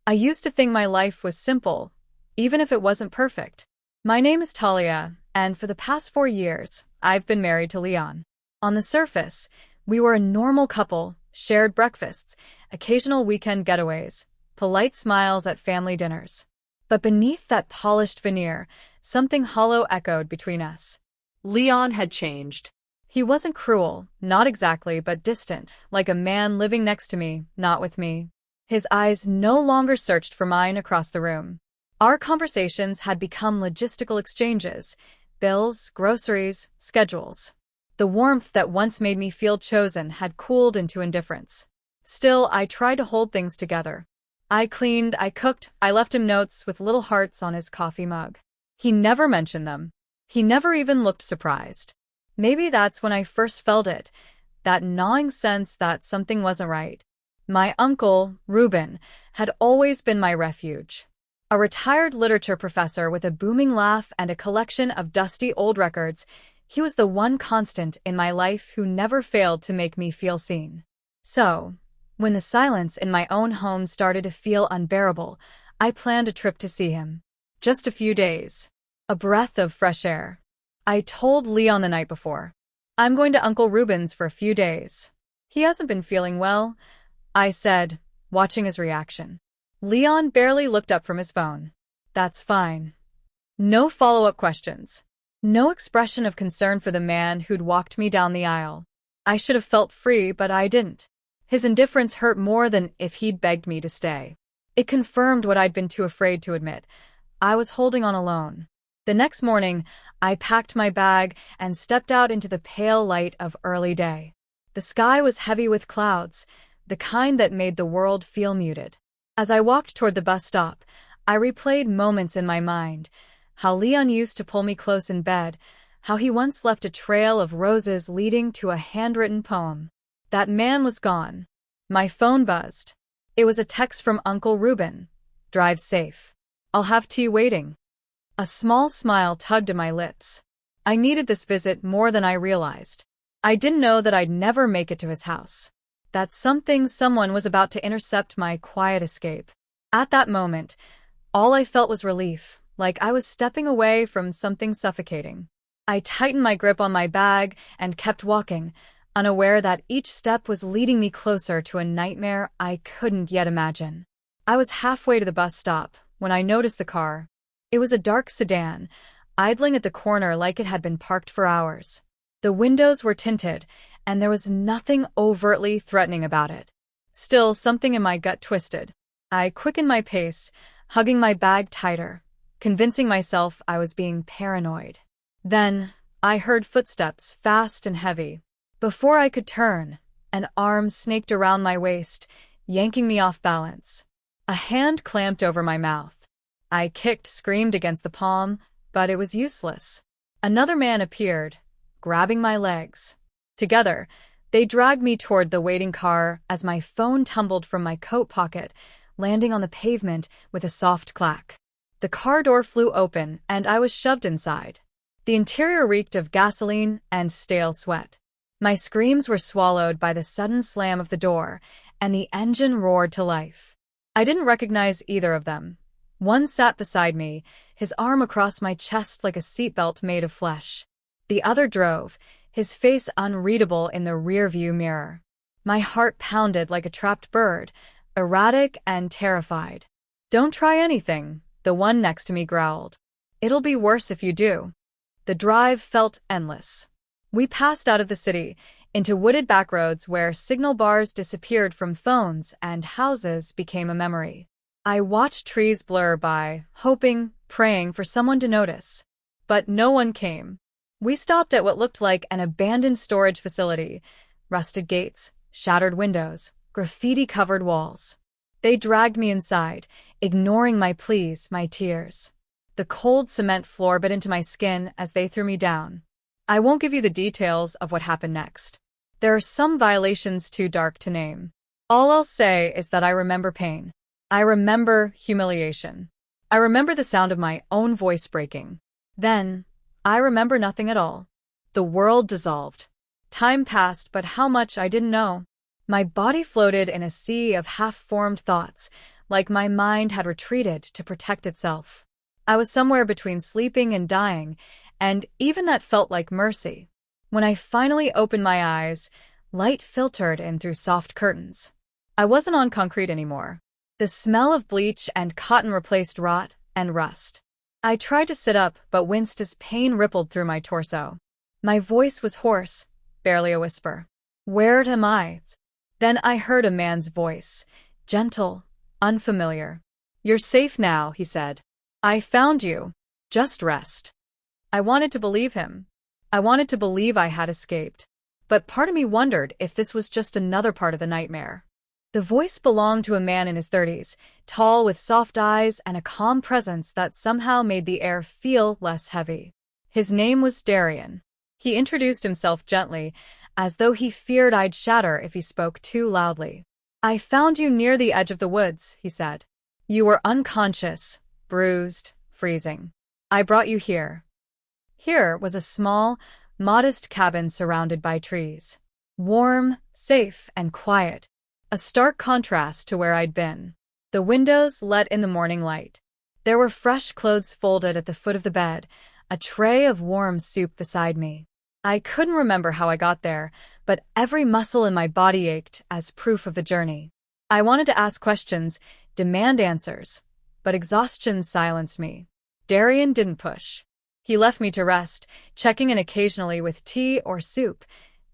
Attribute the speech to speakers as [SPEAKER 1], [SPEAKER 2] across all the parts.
[SPEAKER 1] I used to think my life was simple, even if it wasn't perfect. My name is Talia, and for the past 4 years, I've been married to Leon. On the surface, we were a normal couple, shared breakfasts, occasional weekend getaways, polite smiles at family dinners. But beneath that polished veneer, something hollow echoed between us.
[SPEAKER 2] Leon had changed.
[SPEAKER 1] He wasn't cruel, not exactly, but distant, like a man living next to me, not with me. His eyes no longer searched for mine across the room. Our conversations had become logistical exchanges: bills, groceries, schedules. The warmth that once made me feel chosen had cooled into indifference. Still, I tried to hold things together. I cleaned, I cooked, I left him notes with little hearts on his coffee mug. He never mentioned them. He never even looked surprised. Maybe that's when I first felt it, that gnawing sense that something wasn't right. My uncle, Reuben, had always been my refuge. A retired literature professor with a booming laugh and a collection of dusty old records, he was the one constant in my life who never failed to make me feel seen. So, when the silence in my own home started to feel unbearable, I planned a trip to see him. Just a few days. A breath of fresh air. I told Leon the night before, "I'm going to Uncle Reuben's for a few days. He hasn't been feeling well," I said, watching his reaction. Leon barely looked up from his phone. "That's fine." No follow-up questions. No expression of concern for the man who'd walked me down the aisle. I should have felt free, but I didn't. His indifference hurt more than if he'd begged me to stay. It confirmed what I'd been too afraid to admit. I was holding on alone. The next morning, I packed my bag and stepped out into the pale light of early day. The sky was heavy with clouds, the kind that made the world feel muted. As I walked toward the bus stop, I replayed moments in my mind: how Leon used to pull me close in bed, how he once left a trail of roses leading to a handwritten poem. That man was gone. My phone buzzed. It was a text from Uncle Reuben. "Drive safe. I'll have tea waiting." A small smile tugged at my lips. I needed this visit more than I realized. I didn't know that I'd never make it to his house. That someone was about to intercept my quiet escape. At that moment, all I felt was relief, like I was stepping away from something suffocating. I tightened my grip on my bag and kept walking, unaware that each step was leading me closer to a nightmare I couldn't yet imagine. I was halfway to the bus stop when I noticed the car. It was a dark sedan, idling at the corner like it had been parked for hours. The windows were tinted, and there was nothing overtly threatening about it. Still, something in my gut twisted. I quickened my pace, hugging my bag tighter, convincing myself I was being paranoid. Then, I heard footsteps, fast and heavy. Before I could turn, an arm snaked around my waist, yanking me off balance. A hand clamped over my mouth. I kicked, screamed against the palm, but it was useless. Another man appeared, grabbing my legs. Together, they dragged me toward the waiting car as my phone tumbled from my coat pocket, landing on the pavement with a soft clack. The car door flew open, and I was shoved inside. The interior reeked of gasoline and stale sweat. My screams were swallowed by the sudden slam of the door, and the engine roared to life. I didn't recognize either of them. One sat beside me, his arm across my chest like a seatbelt made of flesh. The other drove, his face unreadable in the rearview mirror. My heart pounded like a trapped bird, erratic and terrified. "Don't try anything," the one next to me growled. "It'll be worse if you do." The drive felt endless. We passed out of the city, into wooded backroads where signal bars disappeared from phones and houses became a memory. I watched trees blur by, hoping, praying for someone to notice. But no one came. We stopped at what looked like an abandoned storage facility: rusted gates, shattered windows, graffiti-covered walls. They dragged me inside, ignoring my pleas, my tears. The cold cement floor bit into my skin as they threw me down. I won't give you the details of what happened next. There are some violations too dark to name. All I'll say is that I remember pain. I remember humiliation. I remember the sound of my own voice breaking. Then, I remember nothing at all. The world dissolved. Time passed, but how much I didn't know. My body floated in a sea of half-formed thoughts, like my mind had retreated to protect itself. I was somewhere between sleeping and dying, and even that felt like mercy. When I finally opened my eyes, light filtered in through soft curtains. I wasn't on concrete anymore. The smell of bleach and cotton replaced rot and rust. I tried to sit up, but winced as pain rippled through my torso. My voice was hoarse, barely a whisper. Where am I? Then I heard a man's voice, gentle, unfamiliar. You're safe now, he said. I found you. Just rest. I wanted to believe him. I wanted to believe I had escaped. But part of me wondered if this was just another part of the nightmare. The voice belonged to a man in his 30s, tall with soft eyes and a calm presence that somehow made the air feel less heavy. His name was Darien. He introduced himself gently, as though he feared I'd shatter if he spoke too loudly. I found you near the edge of the woods, he said. You were unconscious, bruised, freezing. I brought you here. Here was a small, modest cabin surrounded by trees. Warm, safe, and quiet. A stark contrast to where I'd been. The windows let in the morning light. There were fresh clothes folded at the foot of the bed, a tray of warm soup beside me. I couldn't remember how I got there, but every muscle in my body ached as proof of the journey. I wanted to ask questions, demand answers, but exhaustion silenced me. Darien didn't push. He left me to rest, checking in occasionally with tea or soup,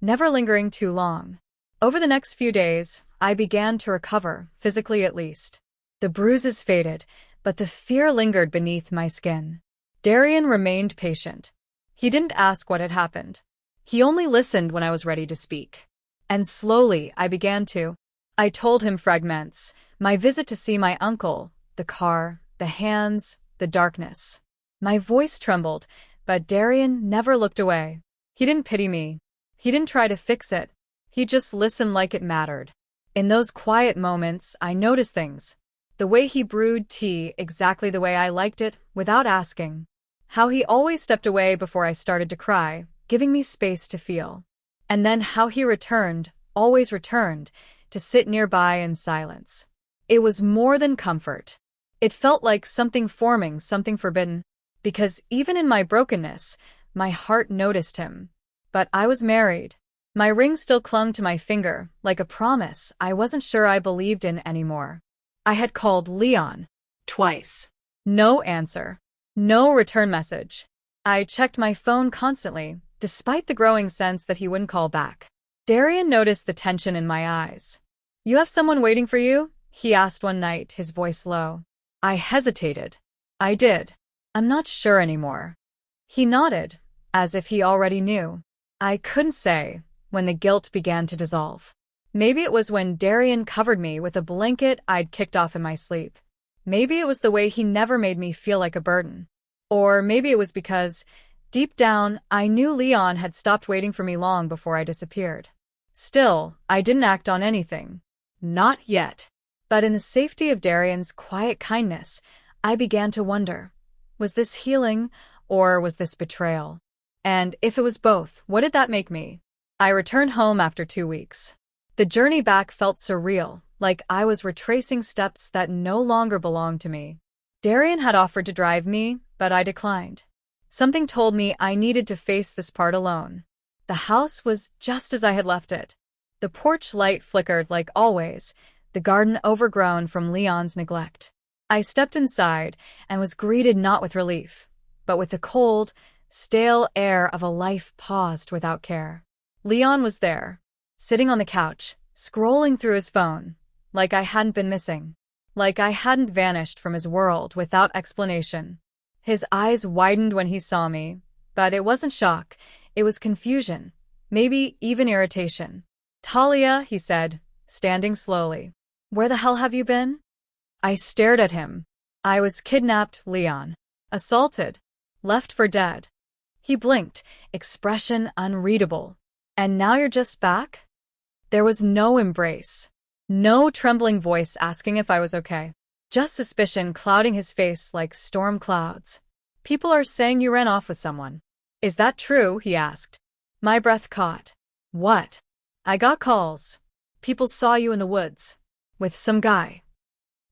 [SPEAKER 1] never lingering too long. Over the next few days, I began to recover, physically at least. The bruises faded, but the fear lingered beneath my skin. Darien remained patient. He didn't ask what had happened. He only listened when I was ready to speak. And slowly, I began to. I told him fragments, my visit to see my uncle, the car, the hands, the darkness. My voice trembled, but Darien never looked away. He didn't pity me. He didn't try to fix it. He just listened like it mattered. In those quiet moments, I noticed things. The way he brewed tea exactly the way I liked it, without asking. How he always stepped away before I started to cry, giving me space to feel. And then how he returned, always returned, to sit nearby in silence. It was more than comfort. It felt like something forming, something forbidden. Because even in my brokenness, my heart noticed him. But I was married. My ring still clung to my finger, like a promise I wasn't sure I believed in anymore. I had called Leon.
[SPEAKER 2] Twice.
[SPEAKER 1] No answer. No return message. I checked my phone constantly, despite the growing sense that he wouldn't call back. Darien noticed the tension in my eyes. You have someone waiting for you? He asked one night, his voice low. I hesitated. I did. I'm not sure anymore. He nodded, as if he already knew. I couldn't say, when the guilt began to dissolve. Maybe it was when Darien covered me with a blanket I'd kicked off in my sleep. Maybe it was the way he never made me feel like a burden. Or maybe it was because, deep down, I knew Leon had stopped waiting for me long before I disappeared. Still, I didn't act on anything. Not yet. But in the safety of Darien's quiet kindness, I began to wonder, was this healing, or was this betrayal? And if it was both, what did that make me? I returned home after 2 weeks. The journey back felt surreal, like I was retracing steps that no longer belonged to me. Darien had offered to drive me, but I declined. Something told me I needed to face this part alone. The house was just as I had left it. The porch light flickered like always, the garden overgrown from Leon's neglect. I stepped inside and was greeted not with relief, but with the cold, stale air of a life paused without care. Leon was there, sitting on the couch, scrolling through his phone, like I hadn't been missing, like I hadn't vanished from his world without explanation. His eyes widened when he saw me, but it wasn't shock, it was confusion, maybe even irritation. Talia, he said, standing slowly. Where the hell have you been? I stared at him. I was kidnapped, Leon. Assaulted. Left for dead. He blinked, expression unreadable. And now you're just back? There was no embrace. No trembling voice asking if I was okay. Just suspicion clouding his face like storm clouds. People are saying you ran off with someone. Is that true? He asked. My breath caught. What? I got calls. People saw you in the woods. With some guy.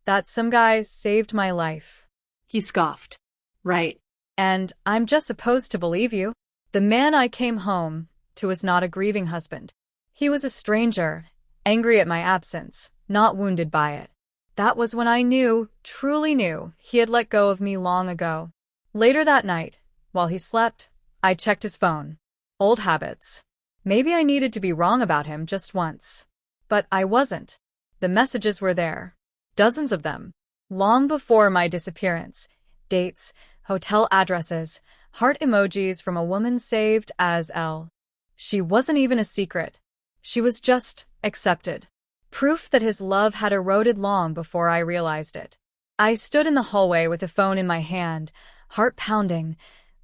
[SPEAKER 1] That some guy saved my life.
[SPEAKER 2] He scoffed. Right.
[SPEAKER 1] And I'm just supposed to believe you? The man I came home to was not a grieving husband. He was a stranger, angry at my absence, not wounded by it. That was when I knew, truly knew, he had let go of me long ago. Later that night, while he slept, I checked his phone. Old habits. Maybe I needed to be wrong about him just once. But I wasn't. The messages were there. Dozens of them. Long before my disappearance. Dates, hotel addresses, heart emojis from a woman saved as L. She wasn't even a secret. She was just accepted. Proof that his love had eroded long before I realized it. I stood in the hallway with the phone in my hand, heart pounding,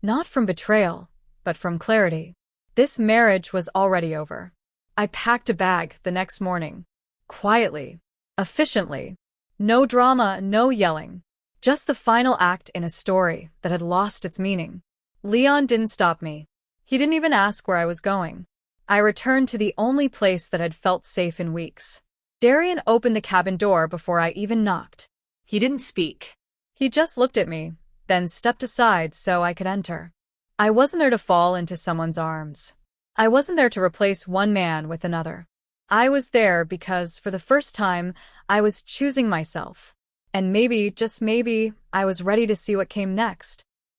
[SPEAKER 1] not from betrayal, but from clarity. This marriage was already over. I packed a bag the next morning. Quietly. Efficiently. No drama, no yelling. Just the final act in a story that had lost its meaning. Leon didn't stop me. He didn't even ask where I was going. I returned to the only place that had felt safe in weeks. Darien opened the cabin door before I even knocked.
[SPEAKER 2] He didn't speak.
[SPEAKER 1] He just looked at me, then stepped aside so I could enter. I wasn't there to fall into someone's arms. I wasn't there to replace one man with another. I was there because, for the first time, I was choosing myself. And maybe, just maybe, I was ready to see what came next.